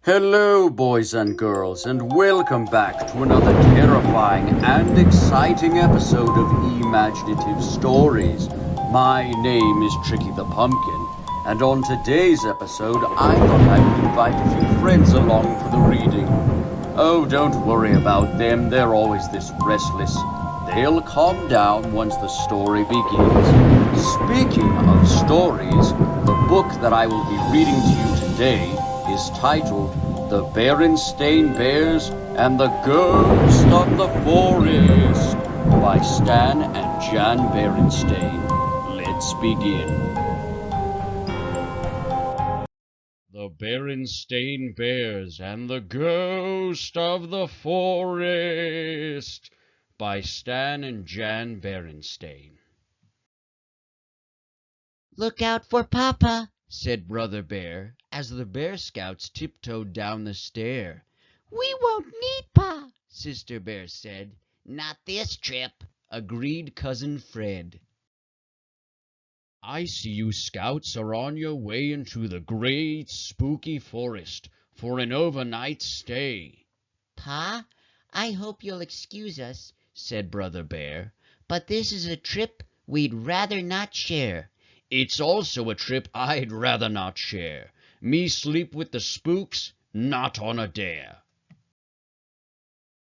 Hello, boys and girls, and welcome back to another terrifying and exciting episode of E-maginative Stories. My name is Tricky the Pumpkin, and on today's episode, I thought I would invite a few friends along for the reading. Oh, don't worry about them, they're always this restless. They'll calm down once the story begins. Speaking of stories, the book that I will be reading to you today is titled The Berenstain Bears and the Ghost of the Forest by Stan and Jan Berenstain. Let's begin. The Berenstain Bears and the Ghost of the Forest by Stan and Jan Berenstain. "Look out for Papa," said Brother Bear, as the Bear Scouts tiptoed down the stair. "We won't need Pa," Sister Bear said. "Not this trip," agreed Cousin Fred. I see you scouts are on your way into the great spooky forest for an overnight stay. "Pa, I hope you'll excuse us," said Brother Bear, "but this is a trip we'd rather not share." It's also a trip I'd rather not share. Me sleep with the spooks, not on a dare.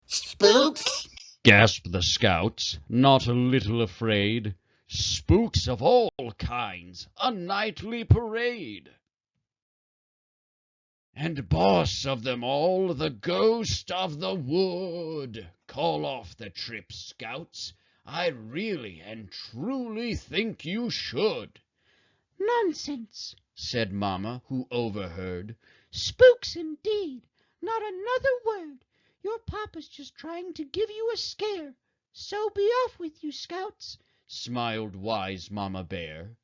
Spooks? Gasped the scouts, not a little afraid. Spooks of all kinds, a nightly parade. And boss of them all, the ghost of the wood. Call off the trip, scouts. I really and truly think you should. "Nonsense," said Mamma, who overheard. "Spooks indeed! Not another word. Your papa's just trying to give you a scare. So be off with you, scouts," smiled wise Mama Bear.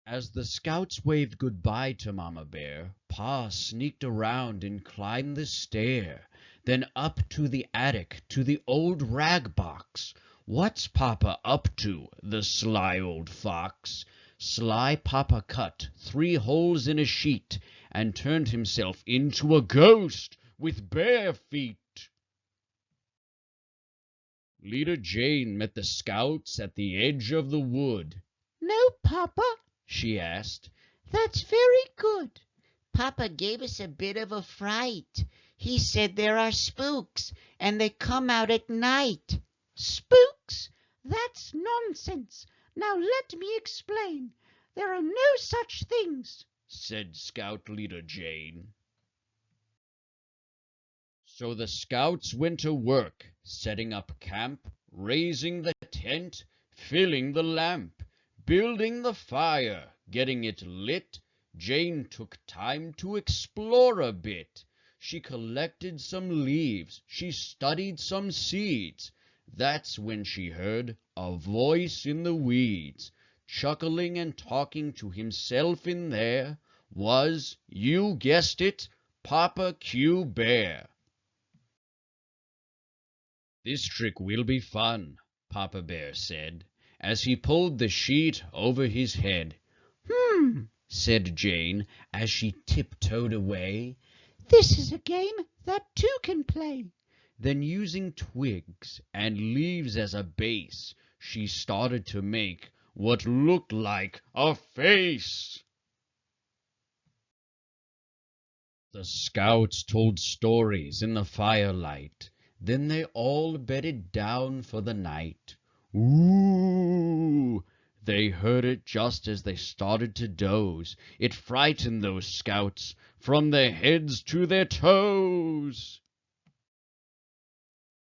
As the scouts waved goodbye to Mama Bear, Pa sneaked around and climbed the stair, then up to the attic, to the old rag box. What's Papa up to, the sly old fox? Sly Papa cut 3 holes in a sheet and turned himself into a ghost with bare feet. Leader Jane met the scouts at the edge of the wood. "No, Papa," she asked. "that's very good." "Papa gave us a bit of a fright. He said there are spooks, and they come out at night." "Spooks? That's nonsense. Now let me explain. There are no such things," said Scout Leader Jane. So the scouts went to work, setting up camp, raising the tent, filling the lamp, building the fire, getting it lit. Jane took time to explore a bit. She collected some leaves, she studied some seeds. That's when she heard a voice in the weeds. Chuckling and talking to himself in there was, you guessed it, Papa Q Bear. "This trick will be fun," Papa Bear said, as he pulled the sheet over his head. Said Jane, as she tiptoed away. "This is a game that 2 can play." Then using twigs and leaves as a base, she started to make what looked like a face. The scouts told stories in the firelight. Then they all bedded down for the night. Ooh! They heard it just as they started to doze. It frightened those scouts from their heads to their toes.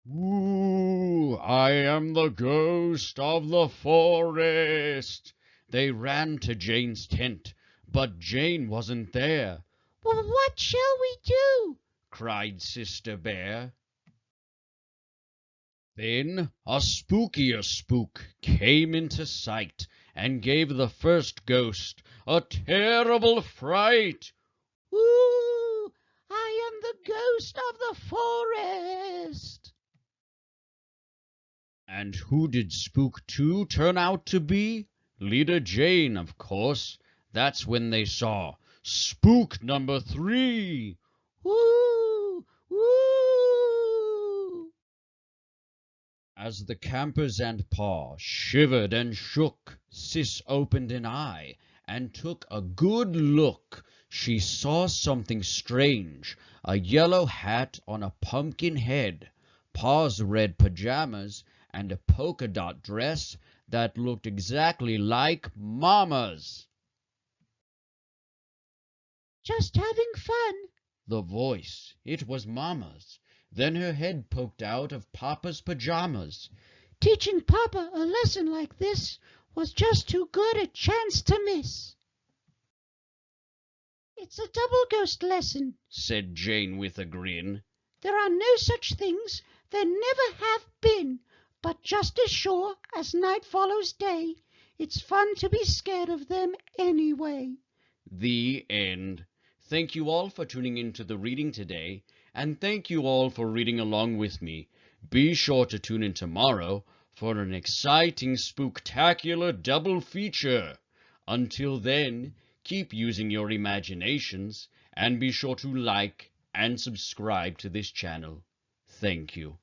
Ooh, I am the ghost of the forest. They ran to Jane's tent, but Jane wasn't there. "Well, what shall we do?" cried Sister Bear. Then a spookier spook came into sight and gave the first ghost a terrible fright. "Ooh, I am the ghost of the forest." And who did Spook 2 turn out to be? Leader Jane, of course. That's when they saw Spook number 3. Woo! Woo! As the campers and Pa shivered and shook, Sis opened an eye and took a good look. She saw something strange, a yellow hat on a pumpkin head, Pa's red pajamas, and a polka dot dress that looked exactly like Mama's. Just having fun. The voice, it was Mama's. Then her head poked out of Papa's pajamas. Teaching Papa a lesson like this was just too good a chance to miss. It's a double ghost lesson, Said Jane with a grin. There are no such things, there never have been. But just as sure as night follows day, it's fun to be scared of them anyway. The end. Thank you all for tuning in to the reading today, and thank you all for reading along with me. Be sure to tune in tomorrow for an exciting, spooktacular double feature. Until then, keep using your imaginations, and be sure to like and subscribe to this channel. Thank you.